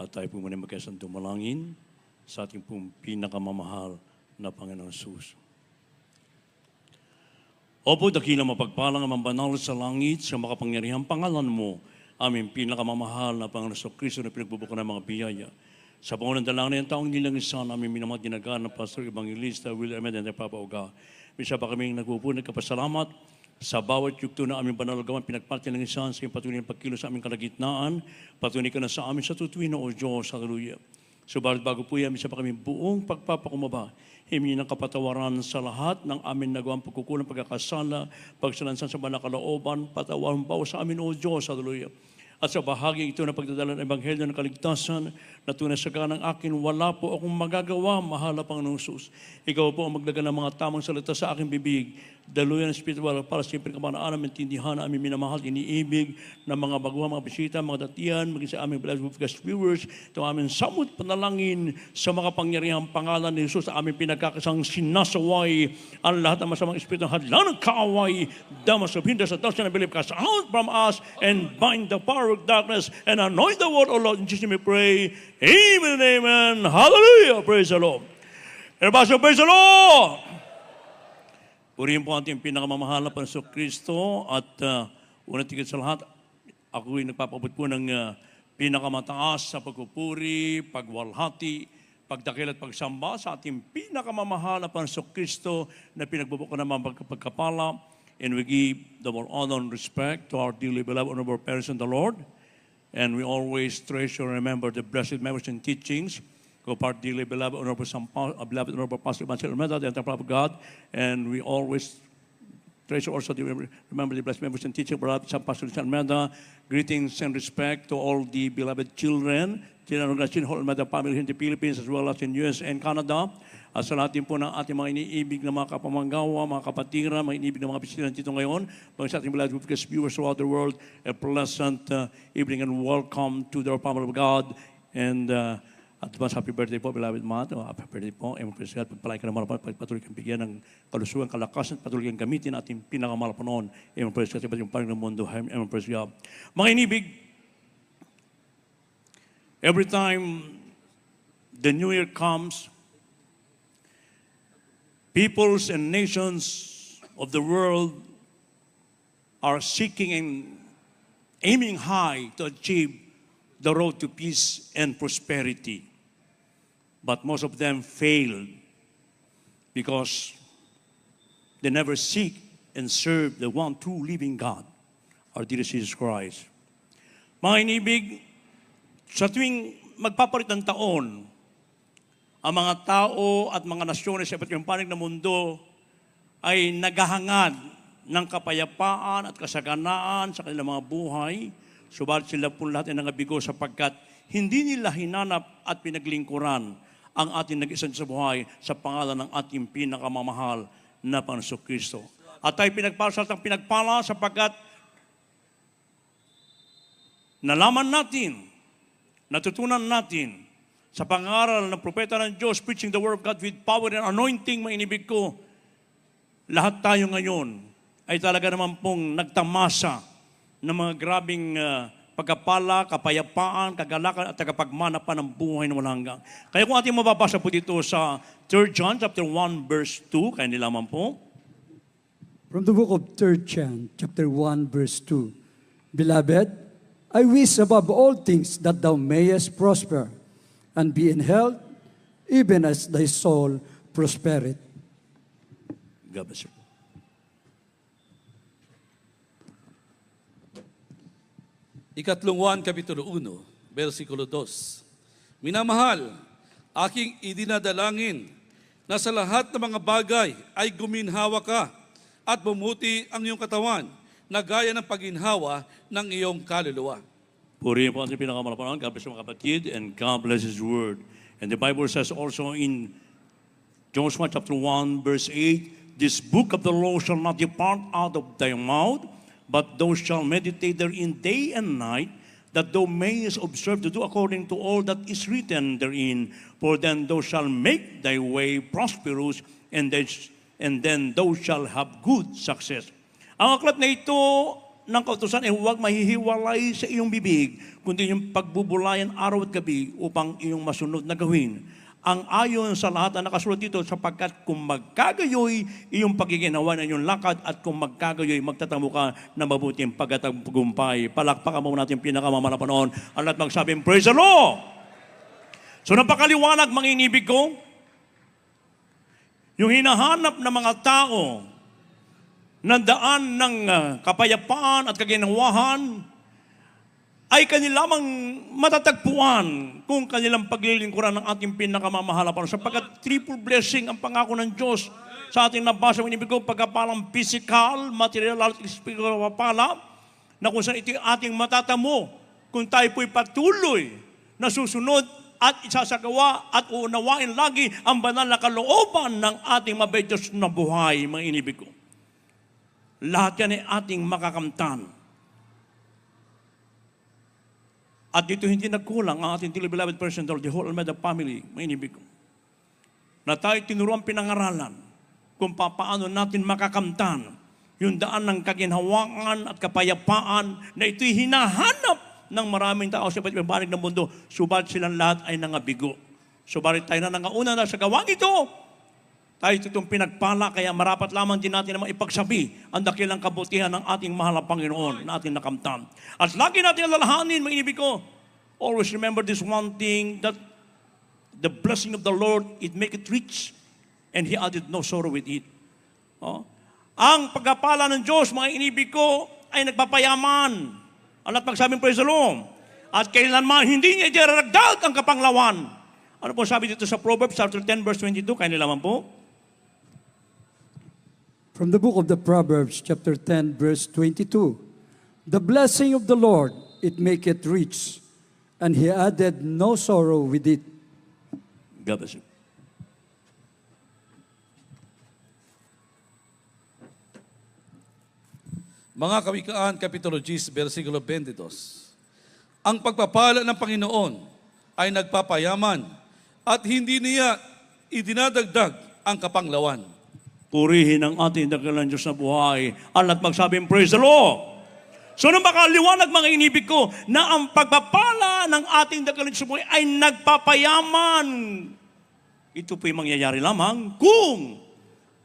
At tayo po muna magkasang dumalangin sa ating pong pinakamamahal na Panginoon Jesus. Opo, dakilang mapagpalang ang banal sa langit sa makapangyarihang pangalan mo, aming pinakamamahal na Panginoon sa Kristo na pinagbubuko ng mga biyaya. Sa pangunan dalangin ng taong nilangisan, aming minamahal ginagaan ng Pastor Evangelista Will Ahmed and Papa Uga. Misa pa kaming nagpupunan kapasalamat sa bawat yugto na aming banal gawan, pinagpati ng isan sa iyong patuloy na pagkilos sa aming kalagitnaan, patuloy ka na sa amin sa tutuwin o Diyos, hallelujah. Subalit bago po yan, misa pa kami buong pagpapakumaba, himingi ng kapatawaran sa lahat ng amin nagawang pagkukulang, pagkakasala, pagsalansan sa banal kalooban, patawaran po sa amin o Diyos, hallelujah. At sa bahagi ito na pagdadala ng Ebanghelyo ng Kaligtasan, na tunay sa ganang akin, wala po akong magagawa, mahal na Panginoong Jesus. Ikaw po ang maglaga ng mga tamang salita sa aking bibig, daluyan ng spiritual para siyempre kamanaan namin, tindihan na aming minamahal, iniibig ng mga baguhan, mga bisita, mga datiyan, maging sa aming blessed podcast viewers, ito aming samot panalangin sa makapangyarihang pangalan ni Jesus, sa aming pinagkakasang sinasaway ang lahat ng masamang espiritu ng hadlang ng kaaway, damas of hinders at doesn't believe, cast out from us and bind the power of darkness and anoint the word, O Lord. In Jesus' name we pray. Amen and amen. Hallelujah. Praise the Lord. Everybody, praise the Lord. Purihin po ating pinakamamahal na Panginoong Kristo at unang tigil sa lahat, ako'y nagpapabot po ng pinakamataas sa pagpupuri, pagwalhati, pagdakil at pagsamba sa ating pinakamamahal na Panginoong Kristo na pinagbubuko ng mga pagkapala. And we give the more honor and respect to our dearly beloved honorable parents in the Lord. And we always treasure and remember the blessed memories and teachings of our dearly beloved honorable Pastor Marcel Almeida, the Temple of God. And we always treasure also remember the blessed memories and teachings of Pastor Almeida. Greetings and respect to all the beloved children of the Almeida family in the Philippines as well as in US and Canada. At sa lahat din po ng ating mga iniibig na mga kapamanggawa, mga kapatira, mga iniibig na mga bisita dito ngayon, mga sa ating beloved viewers throughout the world, a pleasant evening and welcome to the family of God. And advance happy birthday po, beloved Matt. Happy birthday po. Praise God. Pagpalay ka naman, patuloy kang bigyan ng kalusugan, kalakasan, patuloy kang gamitin ating pinakamahal pa noon. Praise God. Sa yung Panginoon ng mundo. Praise God. Mga inibig, every time the New Year comes, peoples and nations of the world are seeking and aiming high to achieve the road to peace and prosperity. But most of them failed because they never seek and serve the one true living God, our dear Jesus Christ. Mga inibig, sa tuwing magpapalit ng taon, ang mga tao at mga nasyones sa iba't ibang panig ng mundo ay naghahangad ng kapayapaan at kasaganaan sa kanilang mga buhay. Subalit sila po lahat ay nangabigo sapagkat hindi nila hinanap at pinaglingkuran ang ating nag-isan sa buhay sa pangalan ng ating pinakamamahal na Panginoong Kristo. At tayo pinagpala sapagkat nalaman natin, natutunan natin, sa pangaral ng propeta ng Diyos, preaching the word of God with power and anointing, mainibig ko, lahat tayo ngayon ay talaga naman pong nagtamasa ng mga grabing pagkapala, kapayapaan, kagalakan at tagapagmana pa ng buhay na walang hanggang. Kaya kung ating mababasa po dito sa 3 John chapter 1 verse 2, kaya nilaman po. From the book of 3 John chapter 1 verse 2. Beloved, I wish above all things that thou mayest prosper and be in health, even as thy soul prospereth. God bless you. Ikatlong Juan, Kapitulo 1, versikulo 2. Minamahal, aking idinadalangin na sa lahat ng mga bagay ay guminhawa ka at bumuti ang iyong katawan na gaya ng pagginhawa ng iyong kaluluwa. Purihin po ang pinakamalapanan. God bless mga kapatid, and God bless His Word. And the Bible says also in Joshua chapter 1 verse 8, this book of the law shall not depart out of thy mouth, but thou shalt meditate therein day and night, that thou mayest observe to do according to all that is written therein. For then thou shalt make thy way prosperous, and then thou shalt have good success. Ang aklat na ito ng kautusan ay huwag mahihiwalay sa iyong bibig, kundi yung pagbubulayan araw at gabi upang iyong masunod na gawin ang ayon sa lahat na nakasulat dito, sapagkat kung magkagayoy iyong pagiginawa ng iyong lakad at kung magkagayoy magtatamo ka ng mabuting pagkatagumpay. Palakpakan mo natin pinakamamala panahon at magsabing, Praise the Lord! So napakaliwanag mga inibig ko, yung hinahanap ng mga tao na daan ng kapayapaan at kaginawahan ay kanilamang matatagpuan kung kanilang paglilingkuran ng ating pinakamamahalapan. Sapagkat triple blessing ang pangako ng Diyos sa ating nabasa. Ibig ko, pagkapalang physical, material, at spiritual pala, na kung saan ito ating matatamo kung tayo po'y patuloy na susunod at isasagawa at uunawain lagi ang banal na kalooban ng ating mabay Diyos na buhay, mga inibig ko. Lahat yan ay ating makakamtan. At dito hindi nagkulang ang ating dearly beloved person, the whole Almeida family, may inibig ko. Na tayo tinuruan pinangaralan kung paano natin makakamtan yung daan ng kaginhawaan at kapayapaan na ito'y hinahanap ng maraming tao sa iba't ibang panig ng mundo, subalit silang lahat ay nangabigo. Subalit tayo na nangauna na sa gawang ito, tayo itong pinagpala, kaya marapat lamang din natin na maipagsabi ang dakilang kabutihan ng ating mahal na Panginoon na ating nakamtan. At lagi natin alalahanin, mga inibig ko, always remember this one thing, that the blessing of the Lord, it make it rich, and He added no sorrow with it. Ang pagkapala ng Diyos, mga inibig ko, ay nagpapayaman. At magsabing, Praise the Lord. At kailanman, hindi niya idaragdag ang kapanglawan. Ano po sabi dito sa Proverbs chapter 10 verse 22? Kaya nilaman po. From the book of the Proverbs, chapter 10, verse 22. The blessing of the Lord, it maketh rich, and He added no sorrow with it. God bless you. Mga Kawikaan, Kapitulo 10, versikulo 22. Ang pagpapala ng Panginoon ay nagpapayaman at hindi niya idinadagdag ang kapanglawan. Purihin ang ating dakilang Diyos na buhay. At magsabing, Praise the Lord! So nang makaliwanag mga inibig ko, na ang pagpapala ng ating dakilang Diyos na buhay ay nagpapayaman. Ito po'y mangyayari lamang kung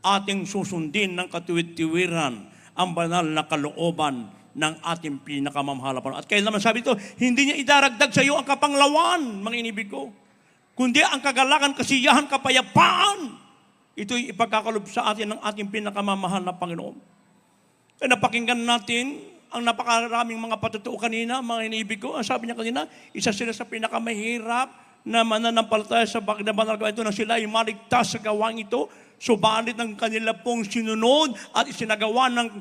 ating susundin ng katuwid-tiwiran ang banal na kalooban ng ating pinakamamahalapan. At kaya naman sabi ito, hindi niya idaragdag sa iyo ang kapanglawan, mga inibig ko, kundi ang kagalakan, kasiyahan, kapayapaan. Ito'y ipagkakalob sa atin ng ating pinakamamahal na Panginoon. Kaya napakinggan natin ang napakaraming mga patutuo kanina, mga inibig ko. Ang sabi niya kanina, isa sila sa pinakamahirap na mananampalataya sa banal ito na sila ay maligtas sa gawang ito. Subalit ng kanila pong sinunod at isinagawa ng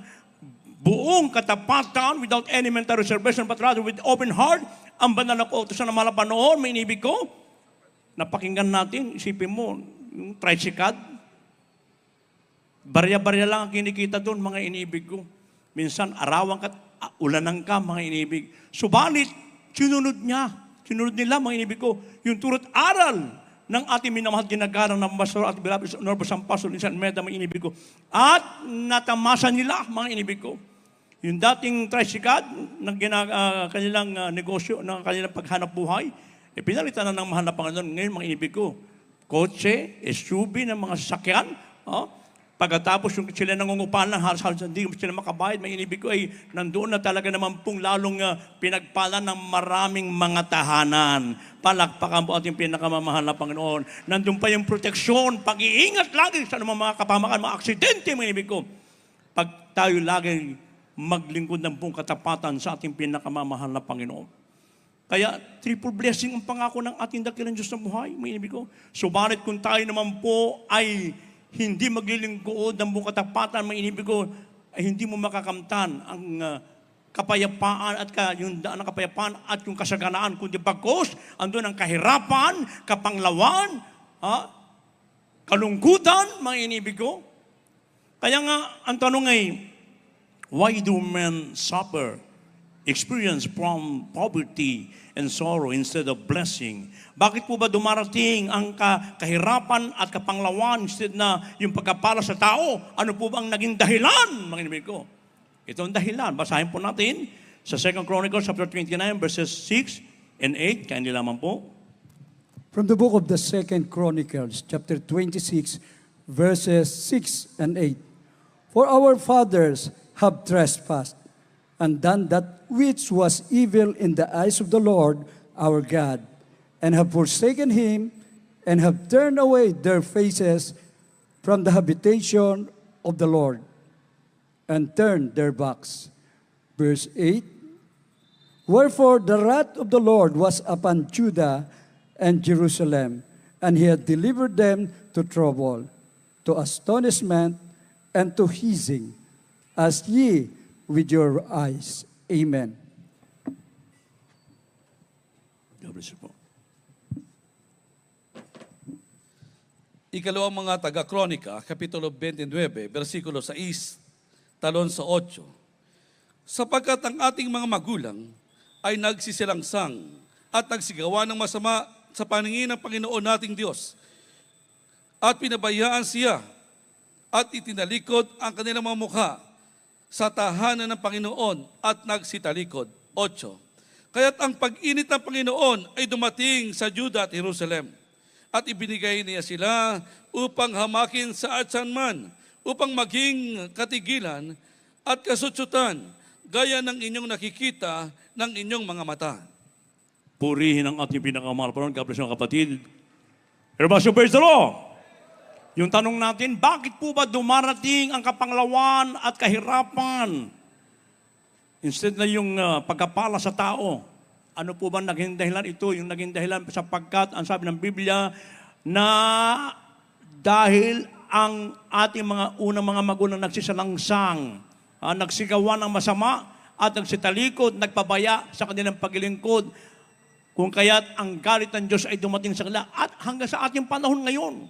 buong katapatan without any mental reservation but rather with open heart ang banal na kautusan ng mahal na Panginoon, may inibig ko. Napakinggan natin, isipin mo, yung tricycad, barya-barya lang ang kinikita doon, mga inibig ko. Minsan, arawan ka, ulanan ka, mga inibig. Subalit, sinunod nila, mga inibig ko, yung turot aral ng ating minamahal ginagalang ng Pastor at Bilabis Honorable San Pastor Insan Meda, mga inibig ko. At natamasa nila, mga inibig ko. Yung dating tricycad ng kanilang negosyo, ng kanilang paghanap buhay, pinalitan na ng mahal na Panginoon. Ngayon, mga inibig ko, kotse, SUV ng mga sasakyan, pagkatapos yung sila nangungupahan ng halos-halos hindi sila makabayad, may inibig ko ay nandoon na talaga naman pong lalong pinagpala ng maraming mga tahanan. Palakpakan po ating pinakamamahal na Panginoon. Nandun pa yung proteksyon, pag-iingat lagi sa mga kapamakan, mga aksidente, mga inibig ko. Pag tayo lagi maglingkod ng buong katapatan sa ating pinakamamahal na Panginoon. Kaya triple blessing ang pangako ng ating dakilang Diyos na buhay, may inibig ko. Subalit kung tayo naman po ay hindi maglilingkod ng buong katapatan, may inibig ko, ay hindi mo makakamtan ang kapayapaan at yung daan ng kapayapaan at yung kasaganaan, kundi bagkos, andun ang kahirapan, kapanglawan, kalungkutan, mga inibig ko. Kaya nga, ang tanong ay, why do men suffer, experience from poverty and sorrow instead of blessing? Bakit po ba dumarating ang kahirapan at kapanglawan instead na yung pagkapala sa tao? Ano po ba ang naging dahilan, mga inibig ko? Ito ang dahilan. Basahin po natin sa 2 Chronicles chapter 29 verses 6 and 8. Kain lamang po. From the book of the 2 Chronicles, chapter 26, verses 6 and 8. For our fathers have trespassed and done that which was evil in the eyes of the Lord our God, and have forsaken him, and have turned away their faces from the habitation of the Lord, and turned their backs. Verse 8. Wherefore the wrath of the Lord was upon Judah and Jerusalem, and he had delivered them to trouble, to astonishment, and to hissing, as ye with your eyes. Amen. God bless you po. Ikalawang mga taga-kronika, Kapitulo 29, versikulo 6, talon sa 8. Sapagkat ang ating mga magulang ay nagsisilangsang at nagsigawa ng masama sa paningin ng Panginoon nating Diyos, at pinabayaan siya at itinalikod ang kanilang mga mukha sa tahanan ng Panginoon at nagsitalikod. 8. Kaya't ang pag-init ng Panginoon ay dumating sa Juda at Jerusalem, at ibinigay niya sila upang hamakin sa atsanman, upang maging katigilan at kasutsutan, gaya ng inyong nakikita ng inyong mga mata. Purihin ang ating pinakamahal. God bless you, mga kapatid. Everybody praise the Lord. Yung tanong natin, bakit po ba dumarating ang kapanglawan at kahirapan? Instead na yung pagkapala sa tao, ano po ba naging dahilan ito? Yung naging dahilan sapagkat, ang sabi ng Biblia, na dahil ang ating mga unang mga magulang nagsisalangsang, nagsigawan ng masama at nagsitalikod, nagpabaya sa kanilang paglilingkod, kung kaya't ang galit ng Diyos ay dumating sa kanila at hanggang sa ating panahon ngayon.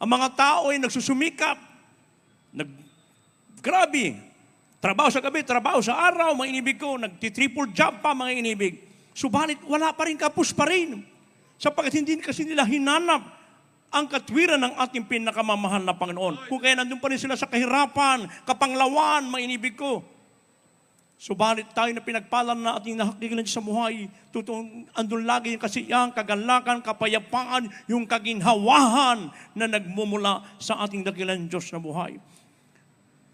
Ang mga tao ay nagsusumikap, grabe, trabaho sa gabi, trabaho sa araw, mga inibig ko, nagtitriple job pa, mga inibig. Subalit, wala pa rin, kapos pa rin. Sapagkat hindi kasi nila hinanap ang katwiran ng ating pinakamamahal na Panginoon. Kung kaya nandun pa rin sila sa kahirapan, kapanglawan, mga inibig ko. Subalit tayo na pinagpalan na ating nahakikilan sa buhay, tutong andun lagi yung kasiyahan, kagalakan, kapayapaan, yung kaginhawahan na nagmumula sa ating dakilang Diyos na buhay.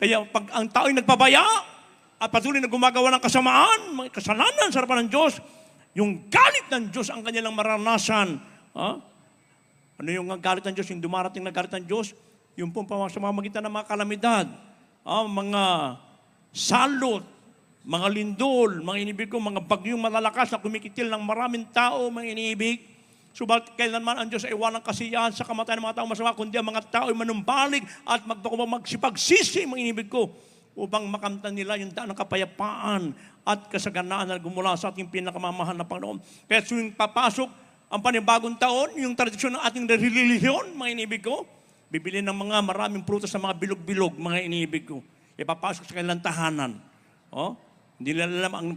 Kaya pag ang tao ay nagpabaya at patuloy na gumagawa ng kasamaan, mga kasalanan sa harapan ng Diyos, yung galit ng Diyos ang kanilang maranasan. Ano yung galit ng Diyos? Yung dumarating na galit ng Diyos, yung pong sa mga magitan ng mga kalamidad, mga salot, mga lindol, mga inibig ko, mga bagyong malalakas na kumikitil ng maraming tao, mga inibig. Subalit kailanman ang Diyos ay walang kasiyahan sa kamatayan ng mga tao masama, kundi ang mga tao ay manumbalik at magsipagsisi, mga inibig ko, upang makamtan nila yung daan ng kapayapaan at kasaganaan na gumula sa ating pinakamamahal na Panginoon. Kaya suwing papasok ang panibagong taon, yung tradisyon ng ating relihiyon, mga inibig ko, bibili ng mga maraming prutas sa mga bilog-bilog, mga inibig ko. Ipapasok sa kanilang tahanan. Hindi nila alam ang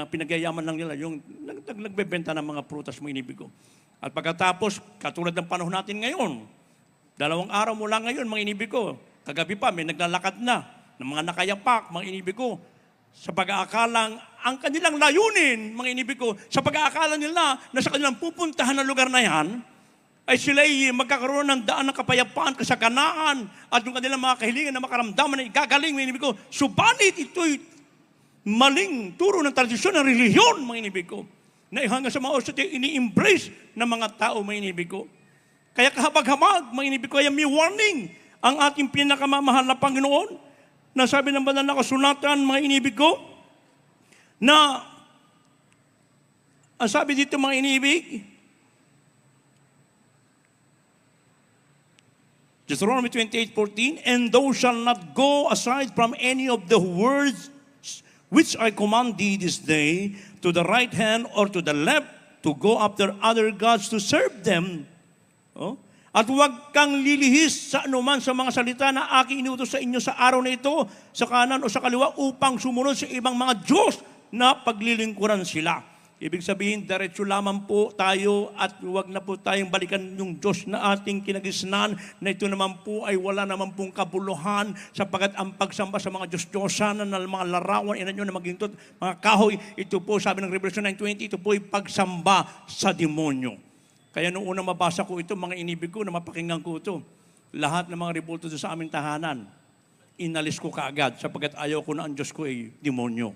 pinagyayaman lang nila, yung nagbebenta ng mga prutas, mga inibig ko. At pagkatapos, katulad ng panahon natin ngayon, 2 araw mula ngayon, mga inibig ko, kagabi pa, may naglalakad na ng mga nakayapak, mga inibig ko, sa pag-aakalang ang kanilang layunin, mga inibig ko, sa pag-aakala nila na sa kanilang pupuntahan na lugar na yan, ay sila ay magkakaroon ng daan ng kapayapaan, kasaganaan, at yung kanilang mga kahilingan na makaramdaman na igagaling, mga inibig ko. Subalit ito'y maling turo ng tradisyon ng relihiyon, mga inibig ko, na hanggang sa mga oras ini-embrace ng mga tao, mga inibig ko. Kaya kahabag-habag, mga inibig ko, ay may warning ang ating pinakamamahal na Panginoon, na sabi ng banal na kasulatan, mga inibig ko, na ang sabi dito, mga inibig, Deuteronomy 28:14, and thou shalt not go aside from any of the words which I command thee this day, to the right hand or to the left, to go after other gods to serve them. At huwag kang lilihis sa anuman sa mga salita na aking inutos sa inyo sa araw na ito, sa kanan o sa kaliwa, upang sumunod sa ibang mga Diyos na paglilingkuran sila. Ibig sabihin, diretso lamang po tayo at huwag na po tayong balikan yung Diyos na ating kinagisnan na ito naman po ay wala naman pong kabuluhan sapagkat ang pagsamba sa mga Diyos-Diyosan na mga larawan, ina nyo na maging mga kahoy, ito po sabi ng Revelation 9:20, ito po ay pagsamba sa demonyo. Kaya nung unang mabasa ko ito, mga inibig ko na mapakinggan ko ito, lahat ng mga rebulto sa aming tahanan, inalis ko kaagad sapagkat ayaw ko na ang Diyos ko ay demonyo.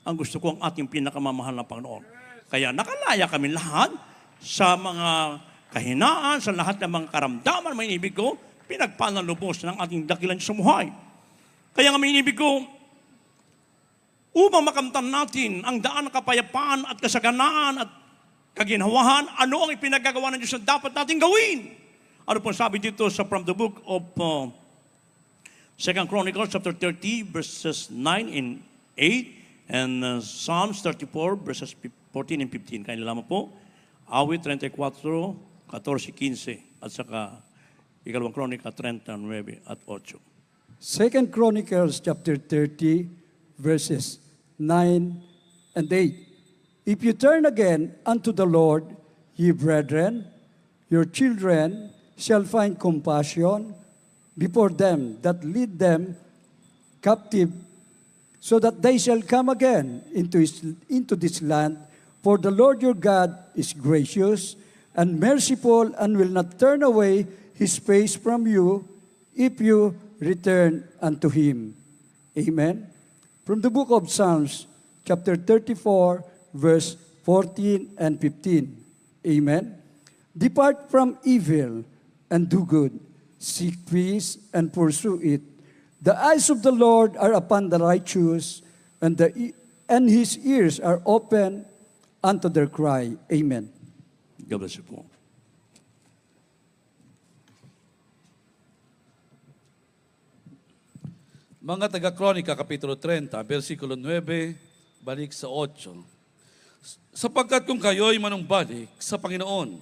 Ang gusto ko ang ating pinakamamahal na Panginoon. Kaya nakalaya kami lahat sa mga kahinaan, sa lahat ng mga karamdaman, may inibig ko, pinagpanalubos ng ating dakilan sa buhay. Kaya nga may inibig ko, upang makamtan natin ang daan ng kapayapaan at kasaganaan at kaginhawahan, ano ang ipinagagawa ng Diyos na dapat natin gawin? Ano po sabi dito sa from the book of 2 Chronicles chapter 30 verses 9 and 8 and Psalms 34 verses 14 and 15. Kaya lamang po, Awit 34, 14, 15 at saka Ikalawang Kronika 39 at 8. 2 Chronicles chapter 30, verses 9 and 8. If you turn again unto the Lord, ye brethren, your children shall find compassion before them that lead them captive, so that they shall come again into this land. For the Lord your God is gracious and merciful, and will not turn away his face from you if you return unto him. Amen. From the book of Psalms, chapter 34, verse 14 and 15. Amen. Depart from evil and do good. Seek peace and pursue it. The eyes of the Lord are upon the righteous, and his ears are open unto their cry. Amen. God bless you po. Mga taga-Kronika, Kapitulo 30, versikulo 9, balik sa 8. Sapagkat kung kayo'y manumbalik sa Panginoon,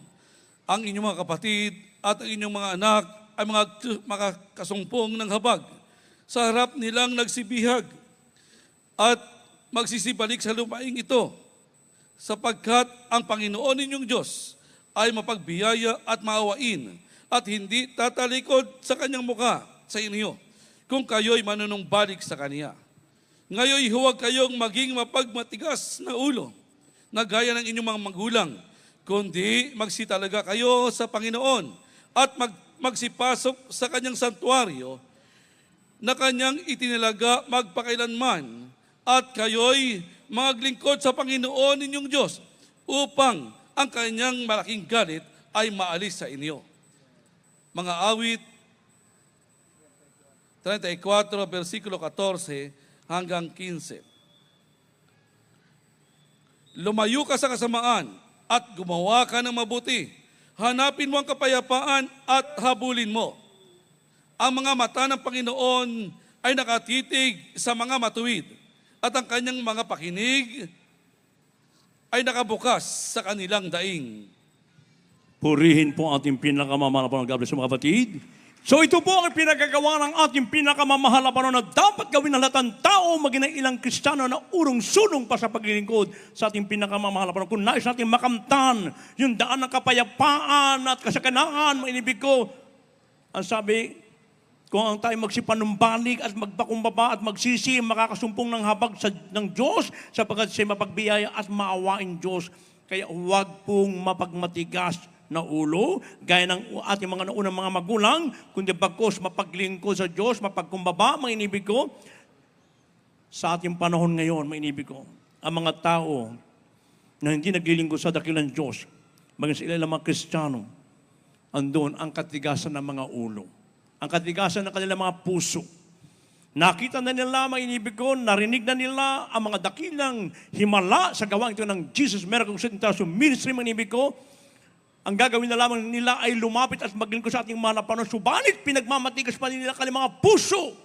ang inyong mga kapatid at ang inyong mga anak ay mga kasumpong ng habag, sa harap nilang nagsibihag at magsisibalik sa lupaing ito, sapagkat ang Panginoon ninyong Diyos ay mapagbiyaya at maawain at hindi tatalikod sa kanyang muka sa inyo kung kayo'y manunumbalik sa Kanya. Ngayon huwag kayong maging mapagmatigas na ulo na gaya ng inyong mga magulang, kundi magsitalaga kayo sa Panginoon at magsipasok sa Kanyang santuaryo na Kanyang itinalaga magpakailanman, at kayo'y maglingkod sa Panginoon ninyong Diyos upang ang Kanyang malaking galit ay maalis sa inyo. Mga awit 34, versikulo 14 hanggang 15. Lumayo ka sa kasamaan at gumawa ka ng mabuti. Hanapin mo ang kapayapaan at habulin mo. Ang mga mata ng Panginoon ay nakatitig sa mga matuwid, at ang kanyang mga pakinig ay nakabukas sa kanilang daing. Purihin po ang ating pinakamamahal na Panginoon. God bless you, mga kapatid. So ito po ang pinagagawa ng ating pinakamamahal na Panginoon na dapat gawin ng lahat ng tao, maging ng ilang Kristiyano na urong-sunong pa sa paglilingkod sa ating pinakamamahal na Panginoon. Kung nais natin makamtan yung daan ng kapayapaan at kasaganaan, mga inibig ko, ang sabi, kung ang tayo magsipanumbalik at magpakumbaba at magsisi, makakasumpong ng habag ng Diyos sapagkat siya mapagbiyaya at maawain Diyos. Kaya huwag pong mapagmatigas na ulo, gaya ng ating mga naunang mga magulang, kundi bagkos mapaglingkod sa Diyos, mapagkumbaba, mga inibig ko. Sa ating panahon ngayon, mga inibig ko, ang mga tao na hindi naglilingkod sa dakilang Diyos, maging sila lang mga Kristiyano, andun ang katigasan ng mga ulo. Ang katigasan ng kanilang mga puso. Nakita na nila, mga inibig ko, narinig na nila ang mga dakilang himala sa gawang ito ng Jesus Miracle International Ministry, mga inibig ko. Ang gagawin na lamang nila ay lumapit at maglingkod sa ating mga napanon. Subalit, pinagmamatigas pa nila kanilang mga puso.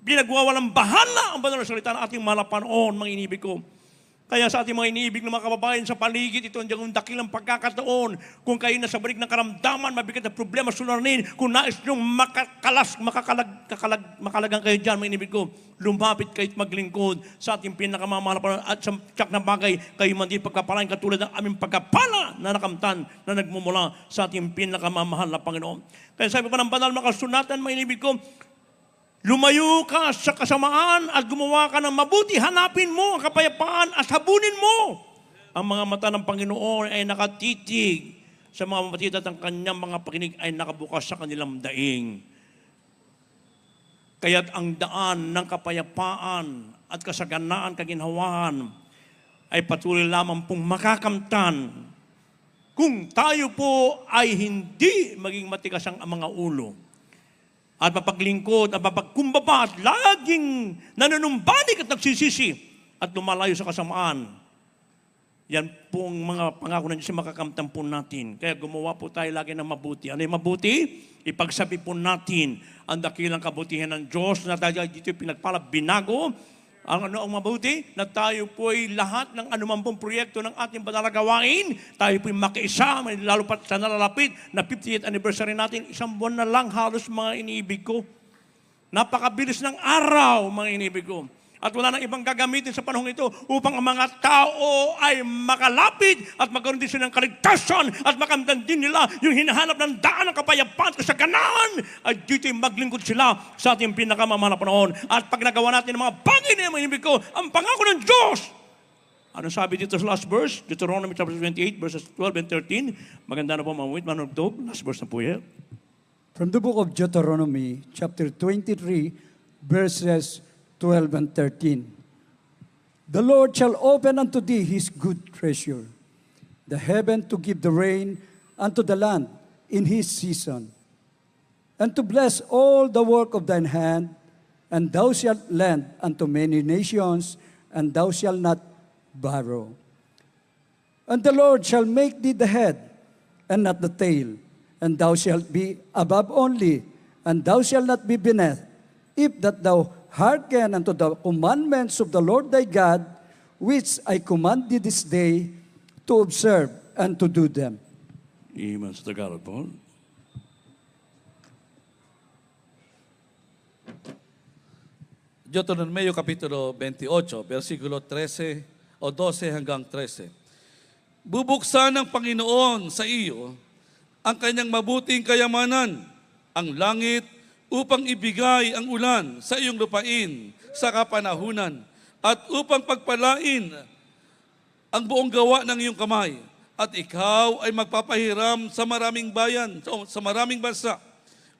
Pinagwawalang bahala ang banal na salita ng ating mga napanon, mga inibig ko. Kaya sa ating mga iniibig ng mga kababayan sa paligid, ito ang dakilang pagkakataon. Kung kayo nasa balik ng karamdaman, mabigat na problema, suliranin, kung nais nyong makalagang kayo dyan, mga inibig ko, lumapit kayo at maglingkod sa ating pinakamamahal at sa tiyak na bagay, kayo man din pagkapalain katulad ng aming pagkapala na nakamtan na nagmumula sa ating pinakamamahal na Panginoon. Kaya sabi ko ng banal mga kasunatan, mga inibig ko, lumayo ka sa kasamaan at gumawa ka ng mabuti. Hanapin mo ang kapayapaan at habunin mo. Ang mga mata ng Panginoon ay nakatitig sa mga mamatit at ang kanyang mga pakinig ay nakabukas sa kanilang daing. Kaya't ang daan ng kapayapaan at kasaganaan, kaginhawahan ay patuloy lamang pong makakamtan kung tayo po ay hindi maging matigas ang mga ulo at mapaglingkod at mapagkumbaba at laging nanunumbalik at nagsisisi at lumalayo sa kasamaan. Yan po ang mga pangako na Diyos na makakamtan po natin. Kaya gumawa po tayo lagi ng mabuti. Ano yung mabuti? Ipagsabi po natin ang dakilang kabutihan ng Diyos na tayo dito pinagpala, binago. Ang ano ang mabuti? Na tayo po'y lahat ng anumang pong proyekto ng ating banal na gawain, tayo po'y makiisa, lalo pa sa nalalapit na 50th anniversary natin, isang buwan na lang halos mga iniibig ko. Napakabilis ng araw, mga iniibig ko. At wala nang ibang gagamitin sa panahon ito upang ang mga tao ay makalapit at magkaroon din sila ng kaligtasan at makamdan din nila yung hinahanap ng daan ng kapayapaan at kasaganaan at dito'y maglingkod sila sa ating pinakamamahal na panahon. At pag nagawa natin ang mga bagay na yung ibig ko, ang pangako ng Diyos. Ano sabi dito sa last verse? Deuteronomy chapter 28 verses 12 and 13. Maganda na po mamawit, manugtog. Last verse na po yan. From the book of Deuteronomy, chapter 23, verses 12 and 13. The Lord shall open unto thee his good treasure, the heaven to give the rain unto the land in his season, and to bless all the work of thine hand, and thou shalt lend unto many nations, and thou shalt not borrow. And the Lord shall make thee the head, and not the tail, and thou shalt be above only, and thou shalt not be beneath, if that thou hearken unto the commandments of the Lord thy God, which I command thee this day, to observe and to do them. Amen sa Tagalog po. Deuteronomio Kapitulo 28, versikulo 13 o 12 hanggang 13. Bubuksan ng Panginoon sa iyo ang kanyang mabuting kayamanan, ang langit, upang ibigay ang ulan sa iyong lupain sa kapanahunan at upang pagpalain ang buong gawa ng iyong kamay. At ikaw ay magpapahiram sa maraming bayan, sa maraming bansa,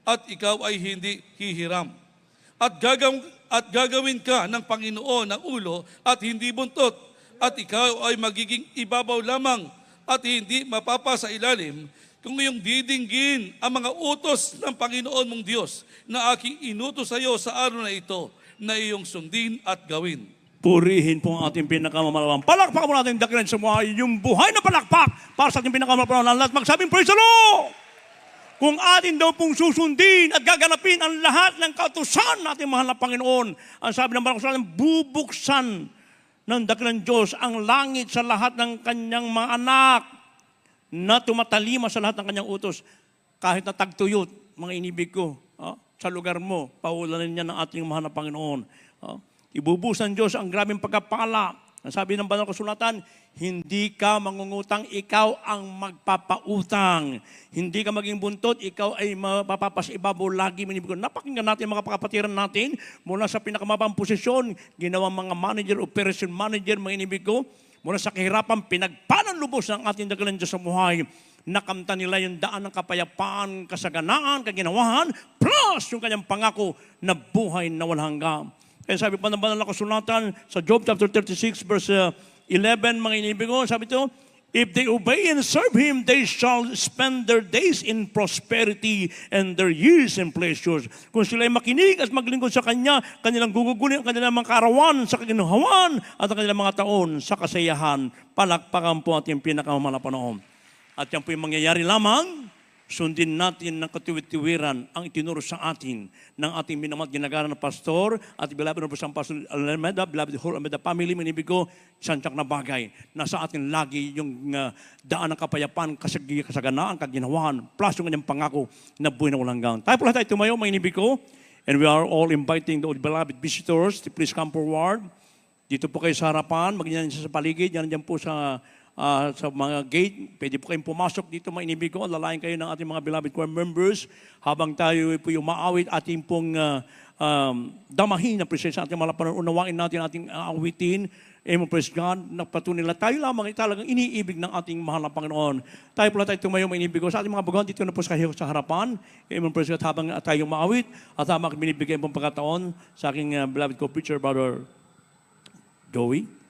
at ikaw ay hindi hihiram. At gagawin ka ng Panginoon ng ulo at hindi buntot, at ikaw ay magiging ibabaw lamang at hindi mapapasa ilalim, kung iyong didinggin ang mga utos ng Panginoon mong Diyos na aking inutos sa iyo sa araw na ito na iyong sundin at gawin. Purihin po ang ating pinakamalawang. Palakpakan mo natin dakilan sa mga yung buhay na palakpak para sa ating pinakamalawang lahat. Magsabing, praise the Lord! Kung atin daw pong susundin at gaganapin ang lahat ng kautusan natin mahal na Panginoon, ang sabi ng Banal bubuksan ng dakilang Diyos ang langit sa lahat ng kanyang mga anak na tumatalima sa lahat ng kanyang utos. Kahit na tagtuyot, mga inibig ko, sa lugar mo, paulanin niya ng ating mahal na Panginoon. Ibubusan Diyos ang grabing pagkapala. Ang sabi ng banal kasulatan, hindi ka mangungutang, ikaw ang magpapautang. Hindi ka maging buntot, ikaw ay mapapasibabaw lagi. Napakinggan natin mga kapatiran natin mula sa pinakamabang posisyon, ginawang mga manager, operation manager, mga inibig ko, mula sa kahirapan, pinagpalang lubos ng ating dakilang Diyos sa buhay. Nakamta nila yung daan ng kapayapaan, kasaganaan, kaginawahan, plus yung kanyang pangako na buhay na walang hanggan. Kaya sabi pa ng banal na kasulatan sa Job chapter 36 verse 11, mga inibig ko, sabi ito, if they obey and serve Him, they shall spend their days in prosperity and their years in pleasures. Kung sila ay makinig at maglingkod sa Kanya, kanilang gugugulin ang kanilang mga kaarawan sa kaginawahan at ang kanilang mga taon sa kasayahan. Palakpakan po ating pinakamahal na panahon. At yan po yung mangyayari lamang Sundin natin ng katiwid-tiwiran ang itinuro sa atin ng ating minamahal ginagawa na pastor at beloved na po sa Pastor Alameda, beloved whole Alameda family, manibig ko, santyak na bagay. Nasa atin lagi yung daan ng kapayapaan, kasaganaan, kaginawahan, plus yung kanyang pangako na buhay na walang hanggan. Tayo po lahat tayo tumayo, manibig ko, and we are all inviting the beloved visitors to please come forward. Dito po kayo sa harapan, magyan sa paligid, yan dyan po sa mga gate. Pwede po kayong pumasok dito, mainibig ko. Lalayan kayo ng ating mga beloved choir members. Habang tayo po yung maawit, ating pong damahin na presensya ating malapanan. Unawain natin ating awitin. Amen, praise God. Nagpatunay nila. Tayo lamang ay talagang iniibig ng ating mahal na Panginoon. Tayo po tayo tumayo, mainibig ko. Sa ating mga bagon, dito na po sa harapan. Amen, praise God. Habang tayo maawit at habang binibigay pong pagkataon sa aking beloved co-preacher, Brother Joey.